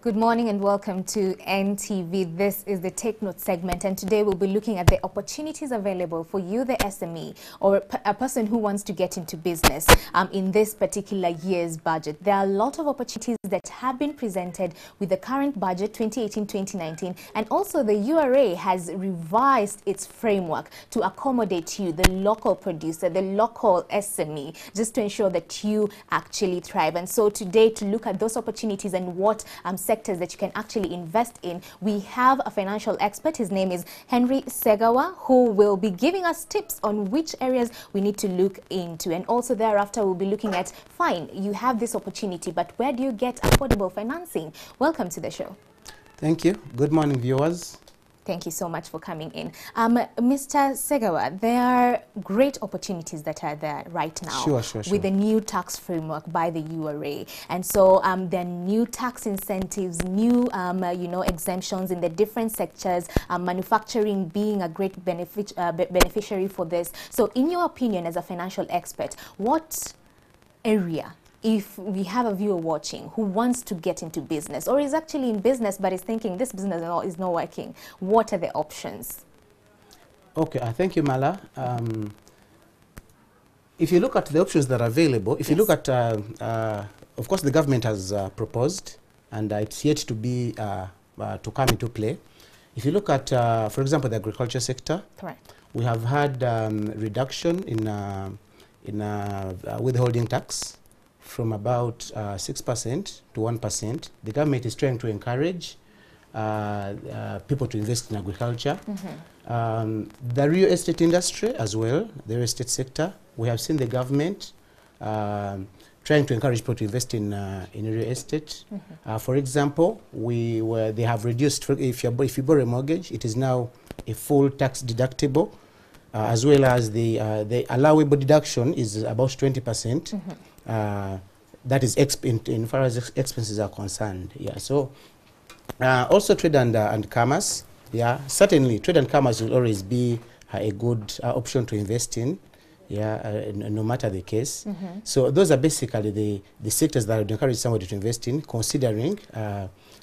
Good morning and welcome to NTV. This is the Take Note segment, and today we'll be looking at the opportunities available for you, the SME, or a person who wants to get into business in this particular year's budget. There are a lot of opportunities that have been presented with the current budget 2018-2019, and also the URA has revised its framework to accommodate you, the local producer, the local SME, just to ensure that you actually thrive. And so today, to look at those opportunities and what sectors that you can actually invest in, we have a financial expert. His name is Henry Segawa, who will be giving us tips on which areas we need to look into. And also thereafter, we'll be looking at, fine, you have this opportunity, but where do you get affordable financing? Welcome to the show. Thank you. Good morning, viewers. Thank you so much for coming in. Mr. Segawa, there are great opportunities that are there right now with the new tax framework by the URA. And so there are new tax incentives, new exemptions in the different sectors, manufacturing being a great beneficiary for this. So in your opinion, as a financial expert, what area, if we have a viewer watching who wants to get into business or is actually in business but is thinking this business is not working, what are the options? Okay, thank you, Mala. If you look at the options that are available, if you look at, of course, the government has proposed, and it's yet to be to come into play. If you look at, for example, the agriculture sector, correct, we have had reduction in withholding tax from about 6% to 1%. The government is trying to encourage people to invest in agriculture. The real estate industry as well, the real estate sector, we have seen the government trying to encourage people to invest in real estate. For example, they have reduced, if you borrow a mortgage, it is now a full tax deductible, as well as the allowable deduction is about 20%. That is in far as expenses are concerned. Yeah. So also trade and commerce. Yeah. Certainly, trade and commerce will always be a good option to invest in. Yeah. No matter the case. So those are basically the sectors that would encourage somebody to invest in, considering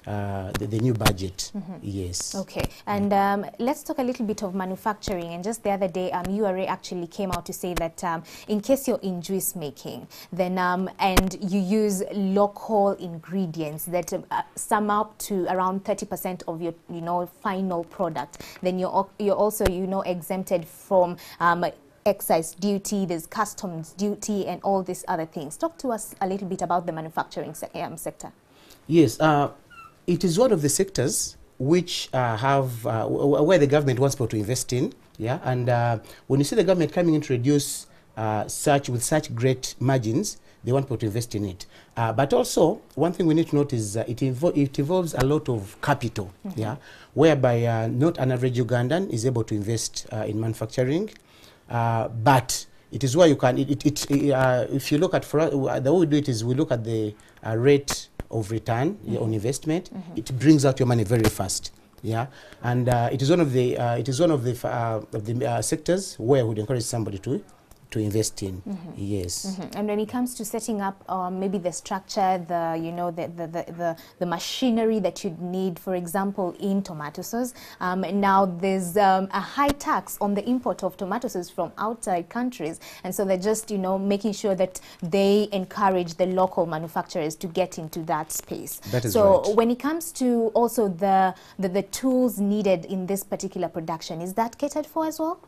the new budget. Yes. Okay. And let's talk a little bit of manufacturing. And just the other day, URA actually came out to say that in case you're in juice making, then and you use local ingredients that sum up to around 30% of your final product, then you're also exempted from excise duty, there's customs duty, and all these other things. Talk to us a little bit about the manufacturing sector. Yes. It is one of the sectors which have where the government wants people to invest in. Yeah, and when you see the government coming in to reduce with such great margins, they want people to invest in it. But also, one thing we need to note is it involves a lot of capital. Yeah, whereby not an average Ugandan is able to invest in manufacturing, but it is where you can. If you look at the way we do it is we look at the rate of return on investment. It brings out your money very fast. Yeah, and it is one of the sectors where we would encourage somebody to invest in. Yes. And when it comes to setting up maybe the structure, the machinery that you'd need, for example, in tomato sauce, now there's a high tax on the import of tomato sauce from outside countries, and so they're just making sure that they encourage the local manufacturers to get into that space. That is so right. When it comes to also the tools needed in this particular production, is that catered for as well?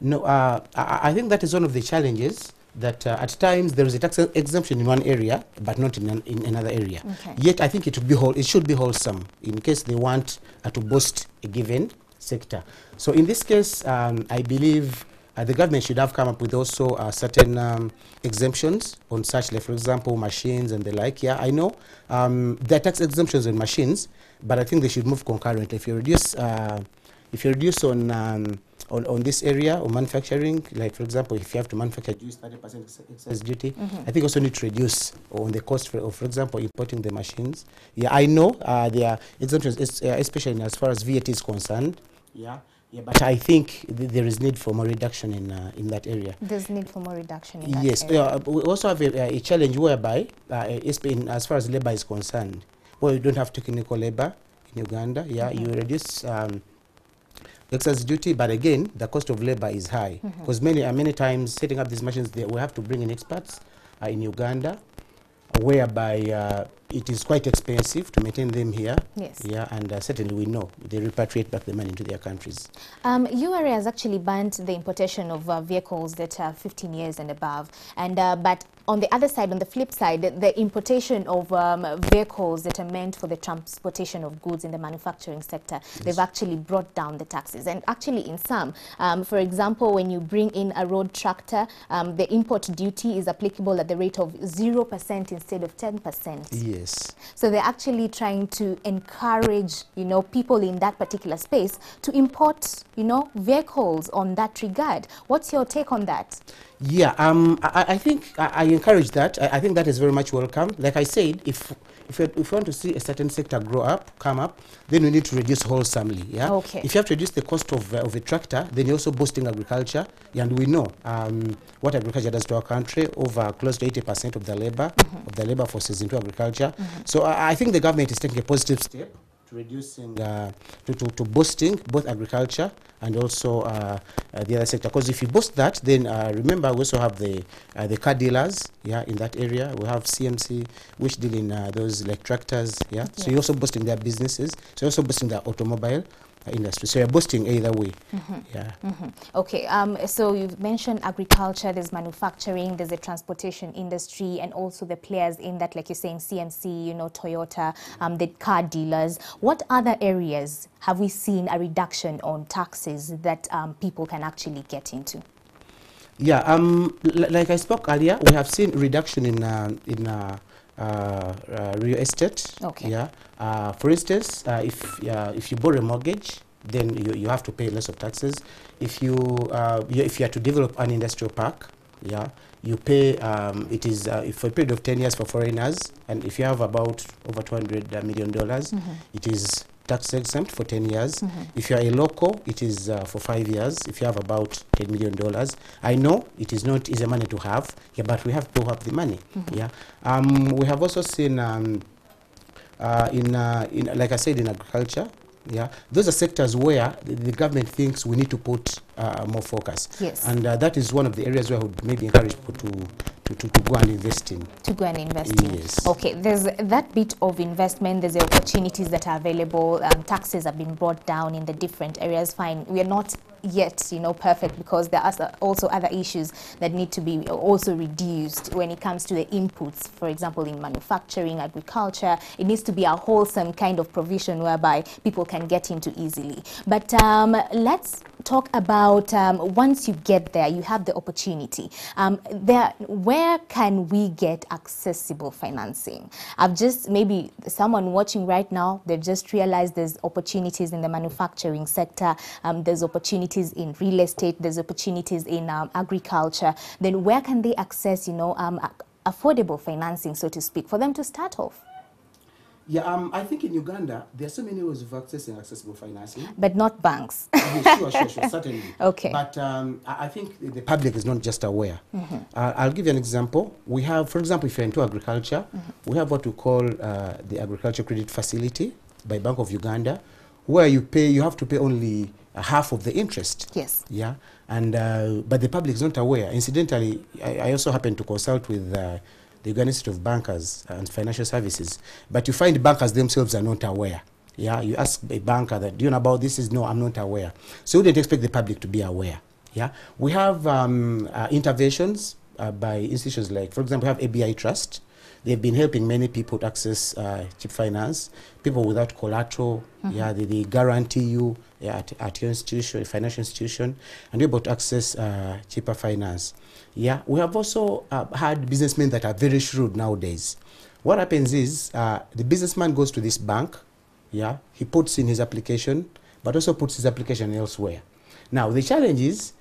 No, I think that is one of the challenges, that at times there is a tax exemption in one area but not in another area. Okay. Yet I think it should be wholesome in case they want to boost a given sector. So in this case, I believe the government should have come up with also certain exemptions on such, like for example, machines and the like. Yeah, I know there are tax exemptions on machines, but I think they should move concurrently. If you reduce on this area of manufacturing, like for example, if you have to manufacture juice, 30% excise duty, I think also need to reduce on the cost for example, importing the machines. Yeah, I know there are exemptions, especially as far as VAT is concerned. Yeah, but I think there is need for more reduction in that area. There's need for more reduction in that area. Yes, we also have a challenge whereby, as far as labor is concerned, where you don't have technical labor in Uganda. Yeah, you reduce excise duty, but again, the cost of labor is high because many times setting up these machines, we have to bring in experts in Uganda, whereby it is quite expensive to maintain them here. Yes. Yeah, and certainly we know they repatriate back the money into their countries. URA has actually banned the importation of vehicles that are 15 years and above, and but on the other side, on the flip side, the importation of vehicles that are meant for the transportation of goods in the manufacturing sector, they've actually brought down the taxes. And actually in some, for example, when you bring in a road tractor, the import duty is applicable at the rate of 0% instead of 10%. Yes. So they're actually trying to encourage, you know, people in that particular space to import, you know, vehicles on that regard. What's your take on that? Yeah, I think I encourage that. I think that is very much welcome. Like I said, if we want to see a certain sector come up, then we need to reduce wholesomely. Yeah. Okay. If you have to reduce the cost of a tractor, then you're also boosting agriculture. Yeah, and we know what agriculture does to our country. Over close to 80% of the labor forces into agriculture. So I think the government is taking a positive step to reducing, to boosting both agriculture and also the other sector. Because if you boost that, then remember we also have the car dealers, yeah, in that area. We have CMC, which deal in those like tractors, yeah. So you're also boosting their businesses. So you're also boosting the automobile industry. So you're boosting either way. Yeah. Okay, so you've mentioned agriculture, there's manufacturing, there's the transportation industry, and also the players in that, like you're saying, CMC, you know, Toyota, the car dealers. What other areas have we seen a reduction on taxes that people can actually get into? Yeah, like I spoke earlier, we have seen reduction in real estate. Okay. Yeah. For instance, if you borrow a mortgage, then you have to pay less of taxes. If you are to develop an industrial park, yeah, you pay for a period of 10 years for foreigners, and if you have about over $200 million, it is tax exempt for 10 years. If you are a local, it is for 5 years. If you have about $10 million, I know it is not easy money to have, yeah, but we have to have the money. Yeah. We have also seen like I said, in agriculture. Yeah, those are sectors where the government thinks we need to put more focus. Yes. And that is one of the areas where I would maybe encourage people to go and invest in. To go and invest in. Yes. Okay, there's that bit of investment, there's the opportunities that are available, taxes have been brought down in the different areas. Fine, we are not yet, you know, perfect, because there are also other issues that need to be also reduced when it comes to the inputs. For example, in manufacturing, agriculture, it needs to be a wholesome kind of provision whereby people can get into easily. But let's talk about once you get there, you have the opportunity. Where can we get accessible financing? Maybe someone watching right now, they've just realized there's opportunities in the manufacturing sector, there's opportunities in real estate, there's opportunities in agriculture. Then where can they access, you know, affordable financing, so to speak, for them to start off? Yeah, I think in Uganda, there are so many ways of accessing accessible financing. But not banks. Sure, certainly. Okay. But I think the public is not just aware. I'll give you an example. We have, for example, if you're into agriculture, we have what we call the Agriculture Credit Facility by Bank of Uganda, where you have to pay only half of the interest. Yes. Yeah. And but the public is not aware. Incidentally, I also happen to consult with the Uganda Institute of Bankers and Financial Services, but you find bankers themselves are not aware. Yeah, you ask a banker that, do you know about this? Is no, I'm not aware. So we didn't expect the public to be aware. Yeah, we have interventions by institutions like, for example, we have ABI Trust. They've been helping many people to access cheap finance. People without collateral, yeah, they guarantee you at your institution, financial institution, and you're able to access cheaper finance. Yeah, we have also had businessmen that are very shrewd nowadays. What happens is the businessman goes to this bank, yeah, he puts in his application, but also puts his application elsewhere. Now, the challenge is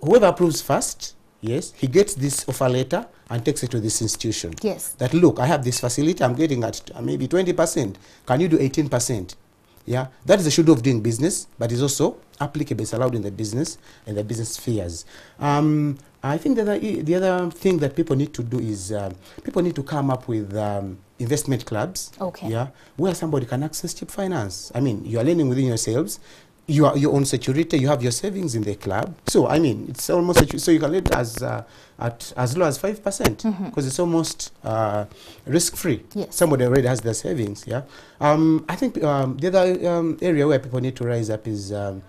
whoever approves first, yes, he gets this offer letter and takes it to this institution. Yes. That, look, I have this facility, I'm getting at maybe 20%. Can you do 18%? Yeah, that is the schedule of doing business, but it's also applicable, it's allowed in the business and the business spheres. I think that the other thing that people need to do is people need to come up with investment clubs, Okay. yeah, where somebody can access cheap finance. I mean, you are lending within yourselves, you are your own security, you have your savings in the club. So I mean, it's almost so you can lend as at as low as 5% because it's almost risk free. Yes. Somebody already has their savings. Yeah. I think the other area where people need to rise up is the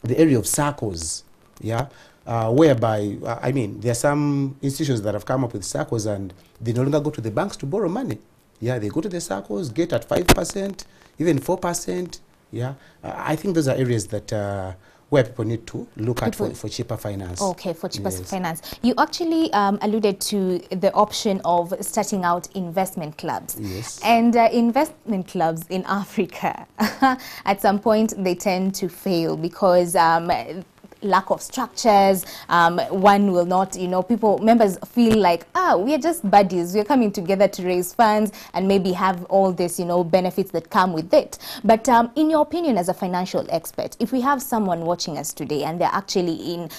area of SACCOs. Yeah. Whereby, I mean, there are some institutions that have come up with SACCOs and they no longer go to the banks to borrow money. Yeah, they go to the SACCOs, get at 5%, even 4%. Yeah, I think those are areas that where people need to look at for cheaper finance. Okay, for cheaper Yes. finance. You actually alluded to the option of starting out investment clubs. Yes. And investment clubs in Africa, at some point they tend to fail because lack of structures, one will not, members feel like, we are just buddies, we're coming together to raise funds and maybe have all this, benefits that come with it. But in your opinion as a financial expert, if we have someone watching us today and they're actually in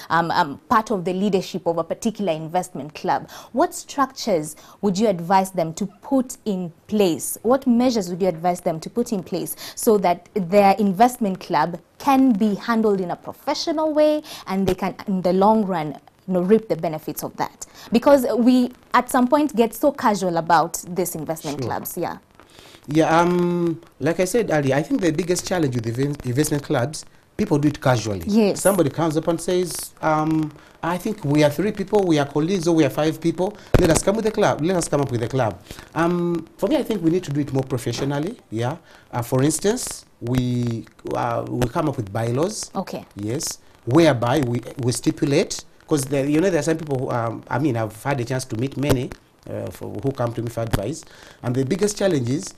part of the leadership of a particular investment club, what structures would you advise them to put in place? What measures would you advise them to put in place so that their investment club can be handled in a professional way and they can, in the long run, reap the benefits of that? Because we, at some point, get so casual about these investment clubs. Yeah. Yeah, like I said earlier, I think the biggest challenge with investment clubs, people do it casually. Yes. Somebody comes up and says, I think we are 3 people, we are colleagues, or we are 5 people. Let us come with the club. Let us come up with a club. For me, I think we need to do it more professionally. Yeah. For instance, we come up with bylaws. Okay. Yes. Whereby we stipulate, because there are some people who, I mean, I've had a chance to meet many who come to me for advice, and the biggest challenge is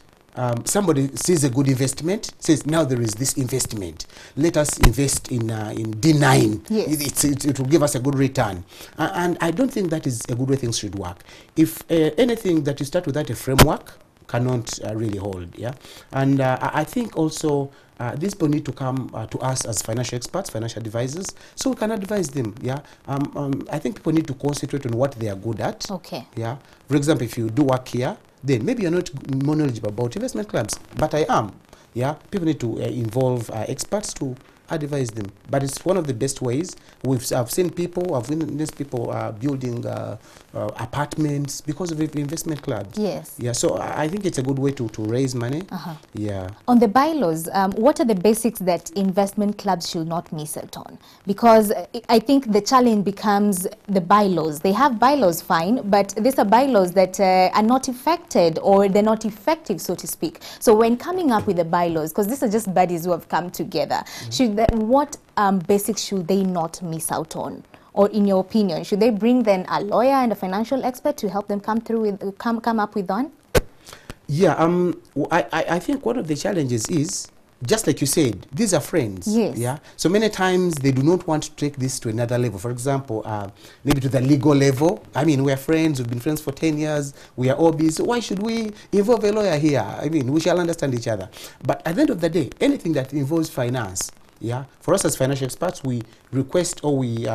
somebody sees a good investment, says, now there is this investment. Let us invest in D9. Yes. It will give us a good return. And I don't think that is a good way things should work. If anything that you start without a framework cannot really hold. Yeah. And I think also these people need to come to us as financial experts, financial advisors, so we can advise them. Yeah. I think people need to concentrate on what they are good at. Okay. Yeah. For example, if you do work here, then maybe you're not more knowledgeable about investment clubs, but I am. Yeah. People need to involve experts to advise them. But it's one of the best ways. I've seen people, I've witnessed people building apartments because of investment clubs. Yes. Yeah, so I think it's a good way to raise money. Yeah. On the bylaws, what are the basics that investment clubs should not miss out on? Because I think the challenge becomes the bylaws. They have bylaws, fine, but these are bylaws that are not affected, or they're not effective, so to speak. So when coming up with the bylaws, because these are just buddies who have come together, what basics should they not miss out on? Or in your opinion, should they bring then a lawyer and a financial expert to help them come up with one? Yeah, I think one of the challenges is, just like you said, these are friends. Yes. Yeah. So many times they do not want to take this to another level. For example, maybe to the legal level. I mean, we are friends. We've been friends for 10 years. We are OBs. So why should we involve a lawyer here? I mean, we shall understand each other. But at the end of the day, anything that involves finance, yeah, for us as financial experts, we request or we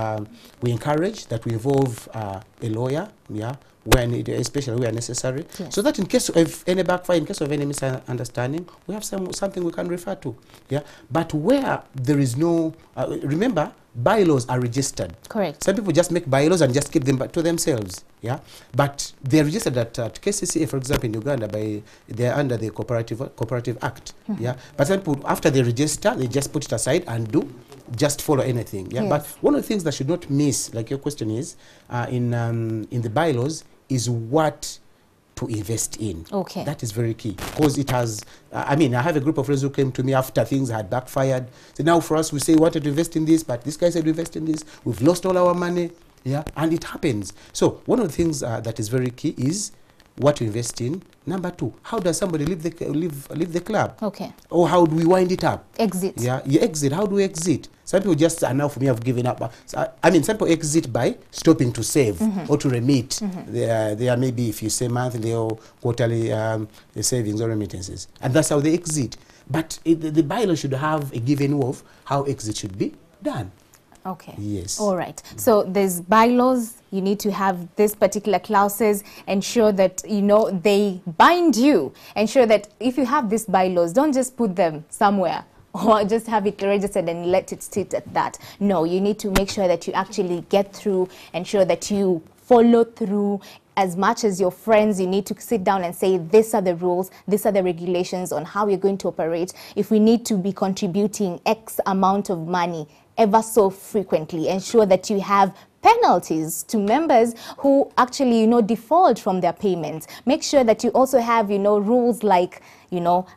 encourage that we involve a lawyer, yeah, where needed, especially where necessary, yes, so that in case of any backfire, in case of any misunderstanding, we have something we can refer to. Yeah, but where there is no, remember, bylaws are registered. Correct. Some people just make bylaws and just keep them to themselves. Yeah, but they're registered at KCCA, for example, in Uganda, they're under the Cooperative Act. Yeah, but some people, after they register, they just put it aside and just follow anything. Yeah, yes, but one of the things that should not miss, like your question is, in the bylaws, is what to invest in. Okay. That is very key, because it has, I mean, I have a group of friends who came to me after things had backfired. So now for us, we say we wanted to invest in this, but this guy said we invest in this. We've lost all our money. Yeah, and it happens. So one of the things that is very key is what to invest in. Number 2, how does somebody leave the club? Okay. Or how do we wind it up? Exit. Yeah, you exit. How do we exit? Some people just now for me, I've given up. I mean, some people exit by stopping to save or to remit. They are maybe, if you say monthly or quarterly savings or remittances, and that's how they exit. But the bylaw should have a given of how exit should be done. Okay. Yes. All right. So there's bylaws. You need to have this particular clauses. Ensure that, you know, they bind you. Ensure that if you have these bylaws, don't just put them somewhere or just have it registered and let it sit at that. No, you need to make sure that you actually get through, ensure that you follow through. As much as your friends, you need to sit down and say, these are the rules, these are the regulations on how you're going to operate. If we need to be contributing X amount of money ever so frequently, ensure that you have penalties to members who actually, you know, default from their payments. Make sure that you also have, you know, rules like, you know,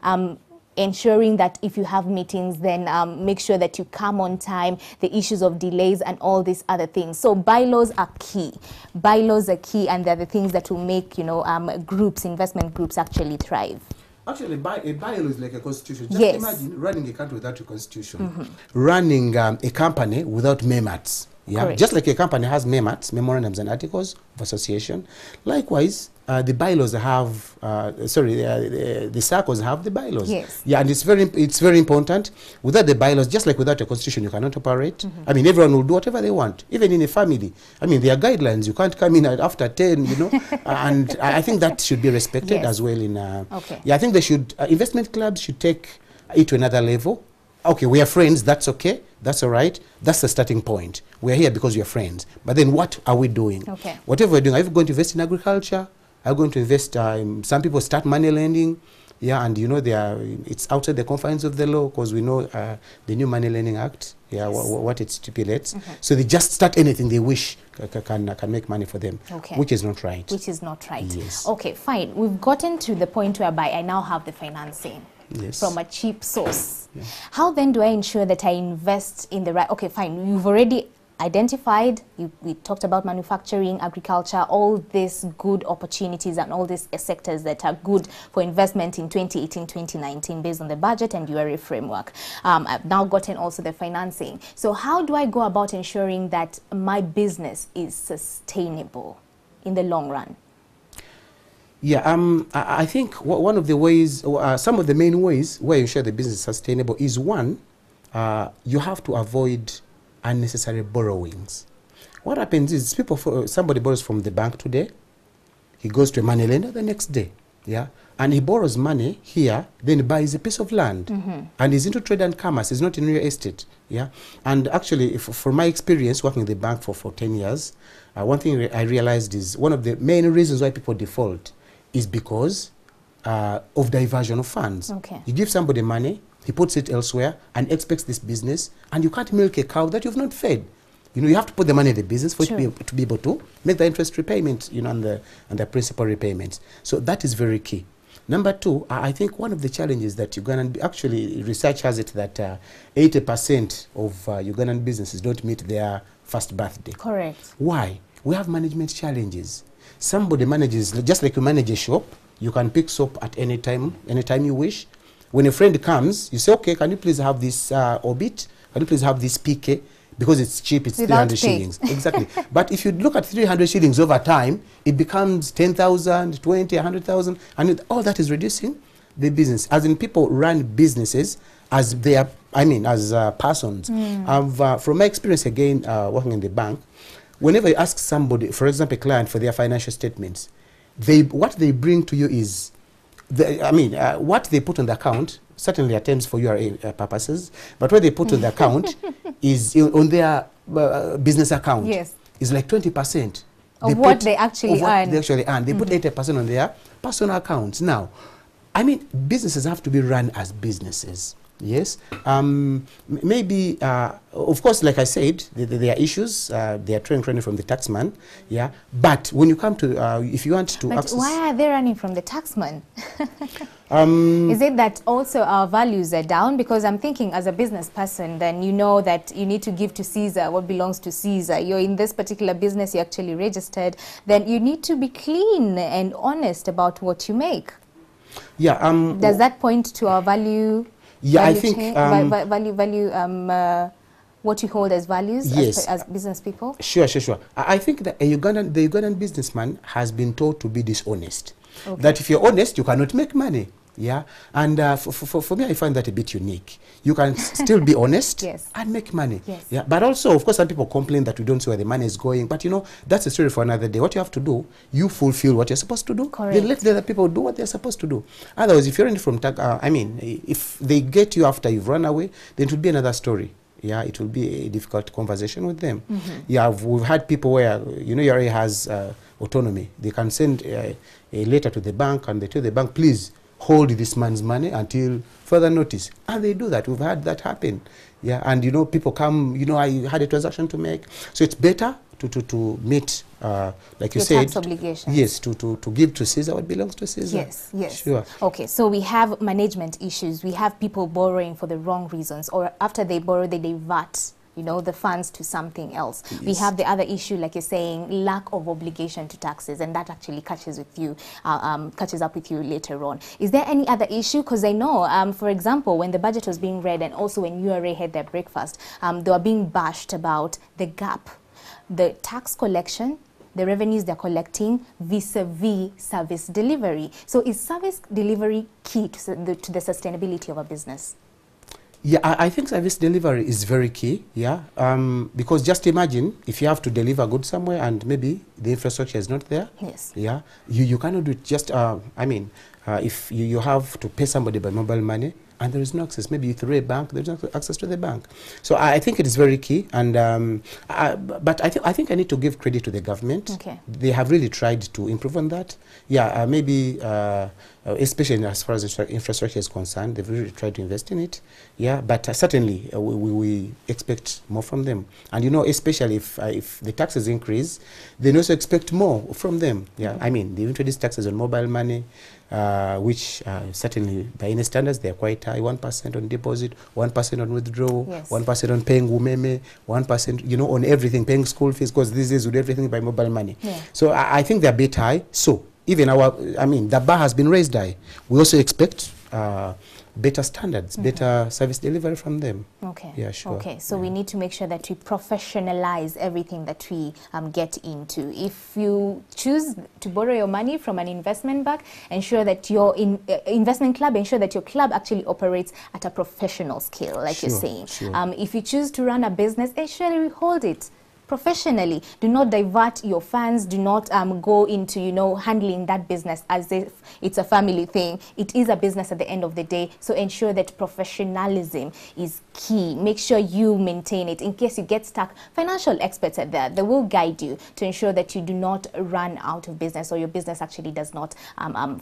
ensuring that if you have meetings, then make sure that you come on time, the issues of delays and all these other things. So bylaws are key. Bylaws are key, and they're the things that will make, you know, groups, investment groups actually thrive. Actually, a bylaw is like a constitution. Just Yes. imagine running a country without a constitution. Running a company without memats. Yeah, Correct. just like a company has memats, memorandums and articles of association. Likewise, the bylaws have, the circles have the bylaws. Yes. Yeah, and it's very important. Without the bylaws, just like without a constitution, you cannot operate. I mean, everyone will do whatever they want, even in a family. I mean, there are guidelines. You can't come in after 10, you know, and I think that should be respected Yes. as well. In Okay. yeah, I think they should. Investment clubs should take it to another level. Okay, we are friends, that's okay, that's all right. That's the starting point. We're here because we're friends. But then what are we doing? Okay. Whatever we're doing, are you going to invest in agriculture? Are you going to invest, some people start money lending, yeah, and you know, it's outside the confines of the law, because we know the new Money Lending Act, yeah, Yes. what it stipulates. So they just start anything they wish can make money for them, Okay. which is not right. Which is not right. Yes. Okay, fine. We've gotten to the point whereby I now have the financing. Yes. From a cheap source. Yeah. How then do I ensure that I invest in the right? Okay, fine. You've already identified, we talked about manufacturing, agriculture, all these good opportunities and all these sectors that are good for investment in 2018, 2019 based on the budget and URA framework. I've now gotten also the financing. So how do I go about ensuring that my business is sustainable in the long run? Yeah, I think one of the ways, some of the main ways where you ensure the business is sustainable is, one, you have to avoid unnecessary borrowings. What happens is somebody borrows from the bank today, he goes to a money lender the next day, yeah, and he borrows money here, then he buys a piece of land, and he's into trade and commerce, he's not in real estate, yeah. And actually, from my experience working in the bank for 10 years, one thing I realized is one of the main reasons why people default is because of diversion of funds. Okay. You give somebody money, he puts it elsewhere and expects this business, and you can't milk a cow that you've not fed. You know, you have to put the money in the business for it to be able to make the interest repayment, you know, and the principal repayments. So that is very key. Number two, I think one of the challenges that Ugandan, actually research has it that 80% of Ugandan businesses don't meet their first birthday. Correct. Why? We have management challenges. Somebody manages, just like you manage a shop, you can pick soap at any time you wish. When a friend comes, you say, okay, can you please have this Orbit? Can you please have this PK? Because it's cheap, it's Without 300 pay. shillings. Exactly. But if you look at 300 shillings over time, it becomes 10,000, 20, 100,000, and all that is reducing the business. As in, people run businesses as they are, as persons. From my experience, again, working in the bank, whenever you ask somebody, for example, a client, for their financial statements, what they bring to you is, what they put on the account, certainly at times for URA purposes, but what they put on the account is on their business account. Yes. Is like 20% Of what they actually earn. They put 80% on their personal accounts. Now, businesses have to be run as businesses. Yes, maybe, of course, like I said, there are issues, they are training from the taxman, yeah, but when you come to, if you want to But access... why are they running from the taxman? Is it that also our values are down? Because I'm thinking, as a business person, then you know that you need to give to Caesar what belongs to Caesar. You're in this particular business, you're actually registered, then you need to be clean and honest about what you make. Yeah. Does that point to our value? Yeah, I value think... what you hold as values, yes, as business people? Sure. I think that the Ugandan businessman has been told to be dishonest. Okay. That if you're honest, you cannot make money. Yeah, and for me, I find that a bit unique. You can still be honest Yes. and make money. Yes. Yeah, but also, of course, some people complain that we don't see where the money is going. But you know, that's a story for another day. What you have to do, you fulfill what you're supposed to do. Correct. Then let the other people do what they're supposed to do. Otherwise, if you're in from I mean, if they get you after you've run away, then it will be another story. Yeah, it will be a difficult conversation with them. Yeah, we've had people where, you know, URA has autonomy. They can send a letter to the bank and they tell the bank, please hold this man's money until further notice. And they do that. We've had that happen. Yeah, and you know, people come, you know, I had a transaction to make. So it's better to meet, like you Your said. tax obligations. Yes, to give to Caesar what belongs to Caesar. Yes, yes. Sure. Okay, so we have management issues. We have people borrowing for the wrong reasons, or after they borrow, they divert, you know, the funds to something else. Yes. We have the other issue, like you're saying, lack of obligation to taxes, and that actually catches up with you later on. Is there any other issue? Because I know, for example, when the budget was being read, and also when URA had their breakfast, they were being bashed about the gap, the tax collection, the revenues they're collecting vis-a-vis service delivery. So is service delivery key to the sustainability of a business? Yeah, I think service delivery is very key, yeah, because just imagine if you have to deliver goods somewhere and maybe the infrastructure is not there. Yes. Yeah, you cannot do it just, I mean, if you have to pay somebody by mobile money and there is no access, maybe through a bank, there is no access to the bank. So I think it is very key, and but I think I need to give credit to the government. Okay. They have really tried to improve on that. Yeah, maybe especially as far as infrastructure is concerned, they've really tried to invest in it. Yeah, but certainly we expect more from them. And you know, especially if the taxes increase, they also expect more from them. Yeah, I mean, they introduced taxes on mobile money, which certainly by any standards they're quite high. 1% on deposit, 1% on withdrawal, Yes. 1% on paying umeme, 1%, you know, on everything, paying school fees, because these days we do everything by mobile money. Yeah. So I think they're a bit high. So even the bar has been raised high. We also expect better standards, better service delivery from them. Okay. Yeah, sure. Okay, so we need to make sure that we professionalize everything that we get into. If you choose to borrow your money from an investment bank, ensure that your investment club, ensure that your club actually operates at a professional scale, like you're Sure, saying. sure. If you choose to run a business, ensure you hold it professionally. Do not divert your funds. Do not go into, you know, handling that business as if it's a family thing. It is a business at the end of the day. So ensure that professionalism is key. Make sure you maintain it. In case you get stuck, financial experts are there. They will guide you to ensure that you do not run out of business, or your business actually does not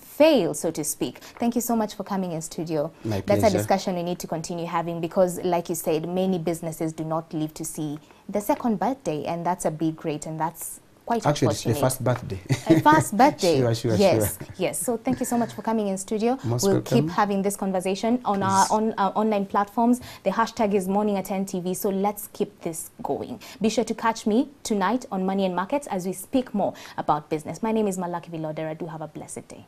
fail, so to speak. Thank you so much for coming in studio. My That's a pleasure. discussion we need to continue having, because like you said, many businesses do not live to see the second birthday, and that's a big rate, and that's quite Actually, it's the unfortunate. first birthday. A first birthday. Sure, yes, sure. yes. So thank you so much for coming in studio. Most we'll welcome. keep having this conversation on our online platforms. The hashtag is Morning at 10 TV. So let's keep this going. Be sure to catch me tonight on Money and Markets as we speak more about business. My name is Malaki Vilodera. Do have a blessed day.